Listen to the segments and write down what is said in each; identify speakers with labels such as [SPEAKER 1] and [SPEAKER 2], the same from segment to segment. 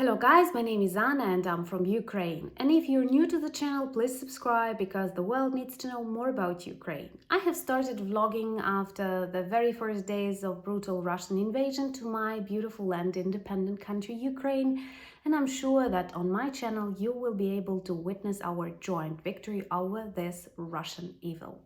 [SPEAKER 1] Hello guys, my name is Anna and I'm from Ukraine. And if you're new to the channel, please subscribe because the world needs to know more about Ukraine. I have started vlogging after the very first days of brutal Russian invasion to my beautiful and independent country Ukraine, and I'm sure that on my channel you will be able to witness our joint victory over this Russian evil.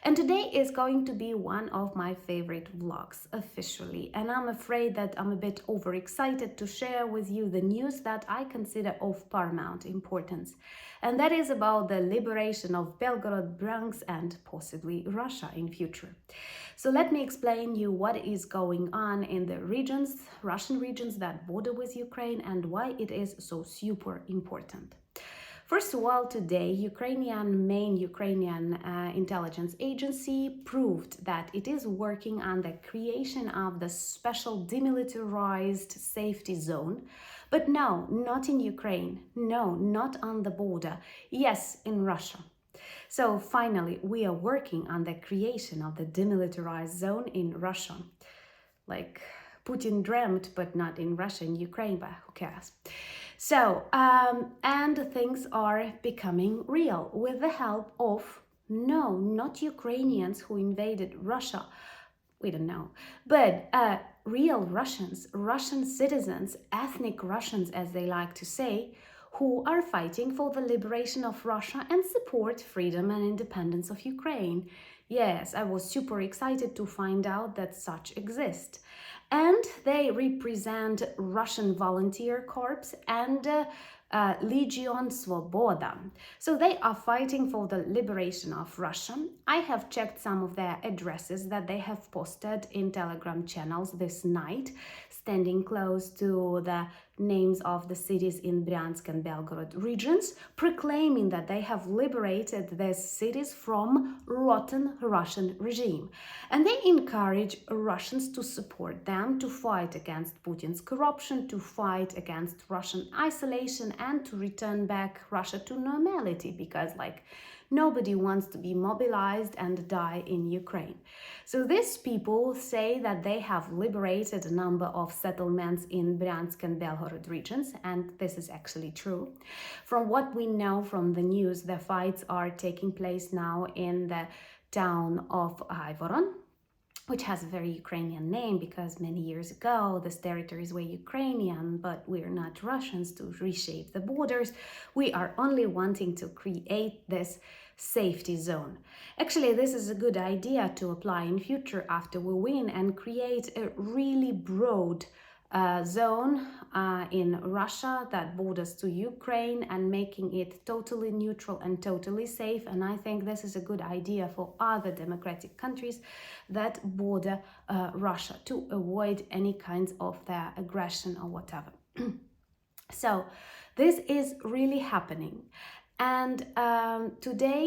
[SPEAKER 1] And today is going to be one of my favorite vlogs officially, and I'm afraid that I'm a bit overexcited to share with you the news that I consider of paramount importance, and that is about the liberation of Belgorod, Bryansk and possibly Russia in future. So let me explain you what is going on in the regions, Russian regions that border with Ukraine, and why it is so super important. First of all, today, main Ukrainian intelligence agency proved that it is working on the creation of the special demilitarized safety zone. But no, not in Ukraine. No, not on the border. Yes, in Russia. So finally, we are working on the creation of the demilitarized zone in Russia. Like Putin dreamt, but not in Russia and Ukraine, but who cares? So, and things are becoming real with the help of, no, not Ukrainians who invaded Russia, we don't know, but real Russians, Russian citizens, ethnic Russians, as they like to say, who are fighting for the liberation of Russia and support freedom and independence of Ukraine. Yes, I was super excited to find out that such exist. And they represent Russian Volunteer Corps and Legion Svoboda. So they are fighting for the liberation of Russia. I have checked some of their addresses that they have posted in Telegram channels this night, standing close to the names of the cities in Bryansk and Belgorod regions, proclaiming that they have liberated these cities from rotten Russian regime. And they encourage Russians to support them, to fight against Putin's corruption, to fight against Russian isolation, and to return back Russia to normality, because nobody wants to be mobilized and die in Ukraine. So these people say that they have liberated a number of settlements in Bryansk and Belgorod regions, and this is actually true. From what we know from the news, the fights are taking place now in the town of Ivoron, which has a very Ukrainian name because many years ago these territories were Ukrainian, but we're not Russians to reshape the borders. We are only wanting to create this safety zone. Actually, this is a good idea to apply in future after we win and create a really broad zone in Russia that borders to Ukraine and making it totally neutral and totally safe. And I think this is a good idea for other democratic countries that border Russia to avoid any kinds of their aggression or whatever. So this is really happening. And today,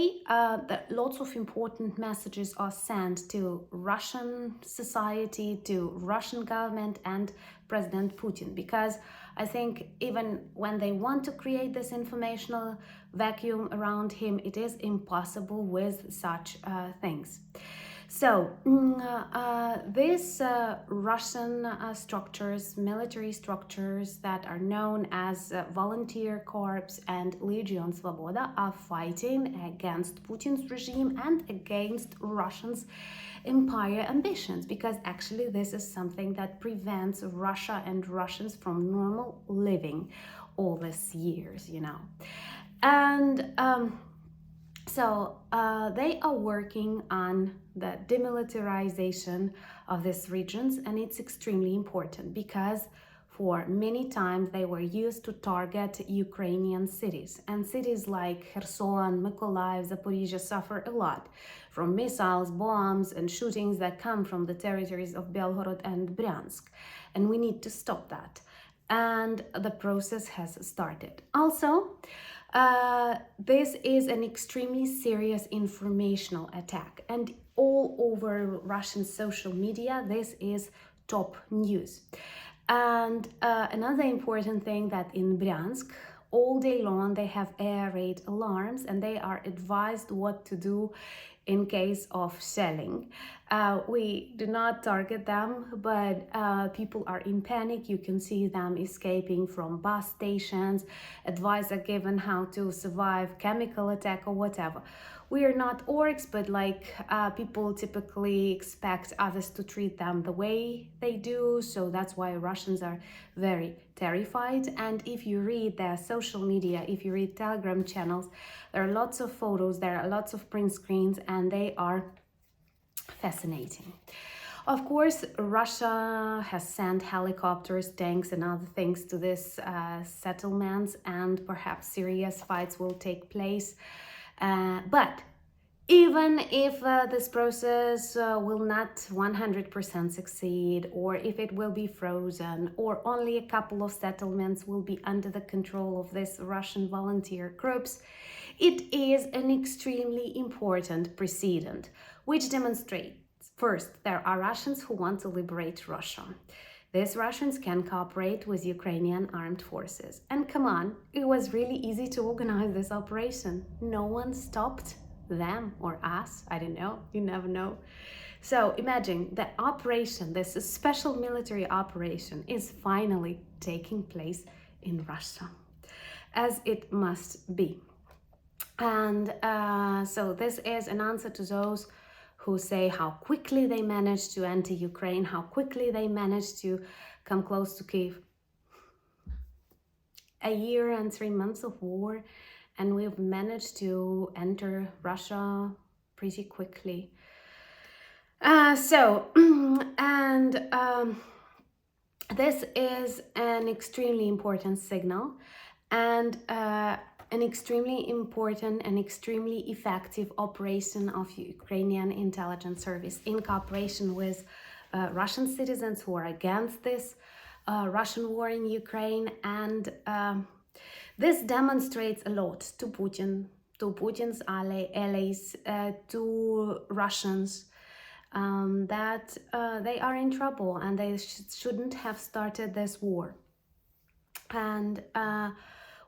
[SPEAKER 1] lots of important messages are sent to Russian society, to Russian government and President Putin, because I think even when they want to create this informational vacuum around him, it is impossible with such things. So these Russian structures, military structures that are known as Volunteer Corps and Legion Svoboda are fighting against Putin's regime and against Russians' empire ambitions, because actually this is something that prevents Russia and Russians from normal living all these years, you know. And so they are working on the demilitarization of these regions, and it's extremely important because for many times they were used to target Ukrainian cities, and cities like Kherson, Mykolaiv, Zaporizhia suffer a lot from missiles, bombs and shootings that come from the territories of Belgorod and Bryansk, and we need to stop that. And the process has started. Also, this is an extremely serious informational attack, and all over Russian social media this is top news. And another important thing, that in Bryansk all day long they have air raid alarms and they are advised what to do in case of shelling. We do not target them, but people are in panic. You can see them escaping from bus stations. Advice are given how to survive chemical attack or whatever. We are not orcs, but like people typically expect others to treat them the way they do. So that's why Russians are very terrified. And if you read their social media, if you read Telegram channels, there are lots of photos, there are lots of print screens, and they are fascinating. Of course, Russia has sent helicopters, tanks, and other things to these settlements, and perhaps serious fights will take place. But even if this process will not 100% succeed, or if it will be frozen, or only a couple of settlements will be under the control of these Russian volunteer groups, it is an extremely important precedent, which demonstrates, first, there are Russians who want to liberate Russia. These Russians can cooperate with Ukrainian armed forces. And come on, it was really easy to organize this operation. No one stopped them or us, I don't know, you never know. So imagine the operation, this special military operation, is finally taking place in Russia, as it must be. And so this is an answer to those who say how quickly they managed to enter Ukraine, how quickly they managed to come close to Kyiv. A year and 3 months of war, and we've managed to enter Russia pretty quickly. This is an extremely important signal, and an extremely important and extremely effective operation of Ukrainian intelligence service in cooperation with Russian citizens who are against this Russian war in Ukraine. And this demonstrates a lot to Putin, to Putin's allies, to Russians, that they are in trouble and they shouldn't have started this war. And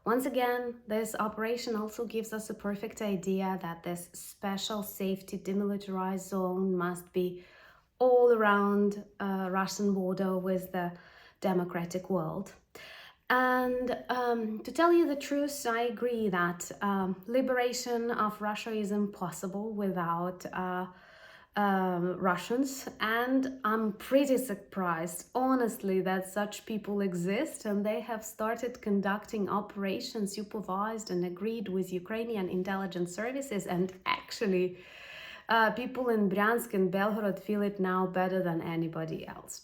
[SPEAKER 1] once again, this operation also gives us a perfect idea that this special safety demilitarized zone must be all around Russian border with the democratic world. And to tell you the truth, I agree that liberation of Russia is impossible without Russians, and I'm pretty surprised, honestly, that such people exist and they have started conducting operations supervised and agreed with Ukrainian intelligence services, and actually people in Bryansk and Belgorod feel it now better than anybody else.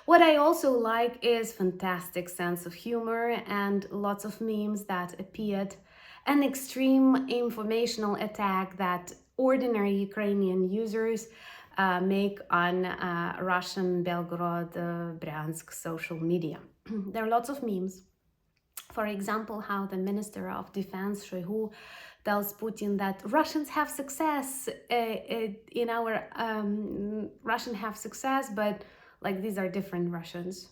[SPEAKER 1] What I also like is fantastic sense of humor and lots of memes that appeared, an extreme informational attack that ordinary Ukrainian users make on Russian Belgorod, Bryansk social media. There are lots of memes. For example, how the Minister of Defense, Shoigu, tells Putin that Russians have success in our Russian have success, but like these are different Russians,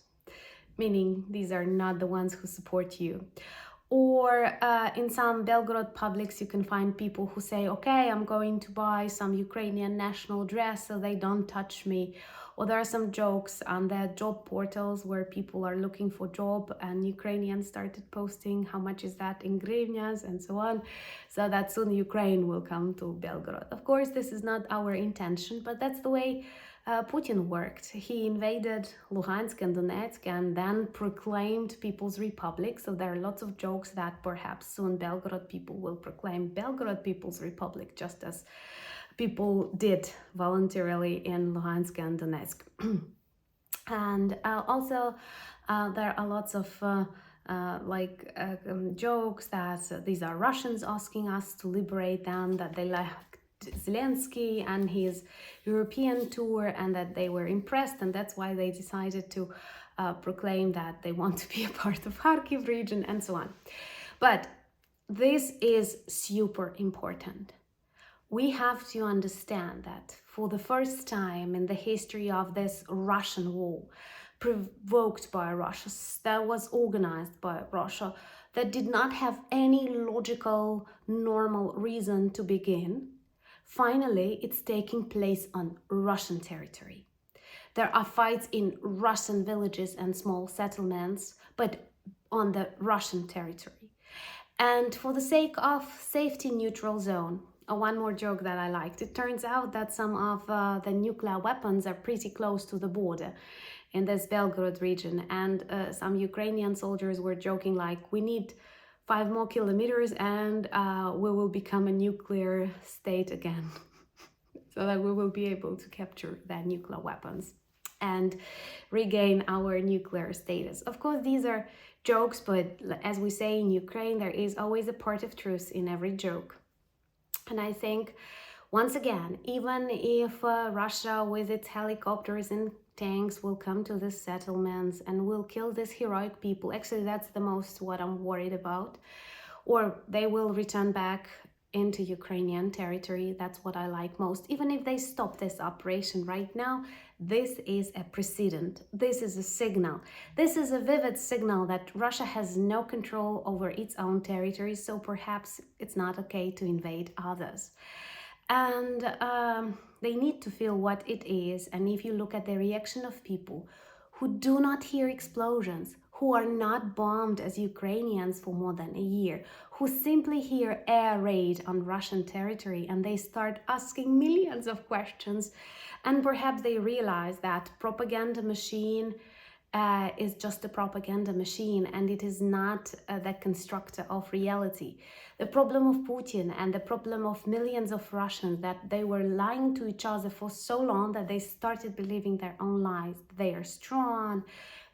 [SPEAKER 1] meaning these are not the ones who support you. Or in some Belgorod publics, you can find people who say, okay, I'm going to buy some Ukrainian national dress so they don't touch me. Or there are some jokes on the job portals where people are looking for job and Ukrainians started posting how much is that in hryvnias and so on, so that soon Ukraine will come to Belgorod. Of course, this is not our intention, but that's the way Putin worked. He invaded Luhansk and Donetsk and then proclaimed People's Republic. So there are lots of jokes that perhaps soon Belgorod people will proclaim Belgorod People's Republic, just as people did voluntarily in Luhansk and Donetsk. And also there are lots of jokes that these are Russians asking us to liberate them, that they like Zelensky and his European tour and that they were impressed, and that's why they decided to proclaim that they want to be a part of Kharkiv region and so on. But this is super important. We have to understand that for the first time in the history of this Russian war, provoked by Russia, that was organized by Russia, that did not have any logical, normal reason to begin, Finally, it's taking place on Russian territory. There are fights in Russian villages and small settlements, but on the Russian territory. And for the sake of safety neutral zone, one more joke that I liked. It turns out that some of the nuclear weapons are pretty close to the border in this BELGOROD region. And some Ukrainian soldiers were joking like, we need 5 more kilometers and we will become a nuclear state again. So that we will be able to capture their nuclear weapons and regain our nuclear status. Of course, these are jokes, but as we say in Ukraine, there is always a part of truth in every joke. And I think, once again, even if Russia with its helicopters and tanks will come to the settlements and will kill these heroic people, actually that's the most what I'm worried about, or they will return back into Ukrainian territory. That's what I like most. Even if they stop this operation right now, this is a precedent. This is a signal. This is a vivid signal that Russia has no control over its own territory, so perhaps it's not okay to invade others. And they need to feel what it is. And if you look at the reaction of people who do not hear explosions, who are not bombed as Ukrainians for more than a year, who simply hear air raid on Russian territory and they start asking millions of questions, and perhaps they realize that propaganda machine is just a propaganda machine and it is not the constructor of reality. The problem of Putin and the problem of millions of Russians, that they were lying to each other for so long that they started believing their own lies. They are strong,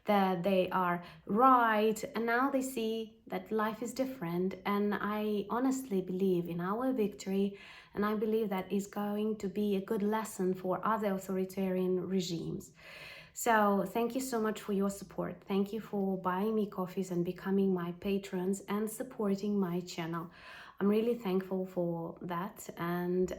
[SPEAKER 1] that they are right, and now they see that life is different. And I honestly believe in our victory, and I believe that is going to be a good lesson for other authoritarian regimes. So thank you so much for your support. Thank you for buying me coffees and becoming my patrons and supporting my channel. I'm really thankful for that, and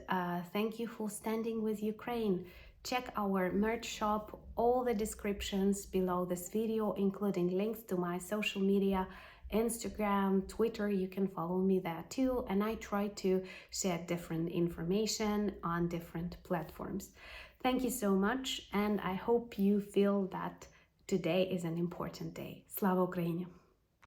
[SPEAKER 1] thank you for standing with Ukraine. Check our merch shop, all the descriptions below this video, including links to my social media, Instagram, Twitter. You can follow me there too, and I try to share different information on different platforms. Thank you so much, and I hope you feel that today is an important day. Slava Ukraini!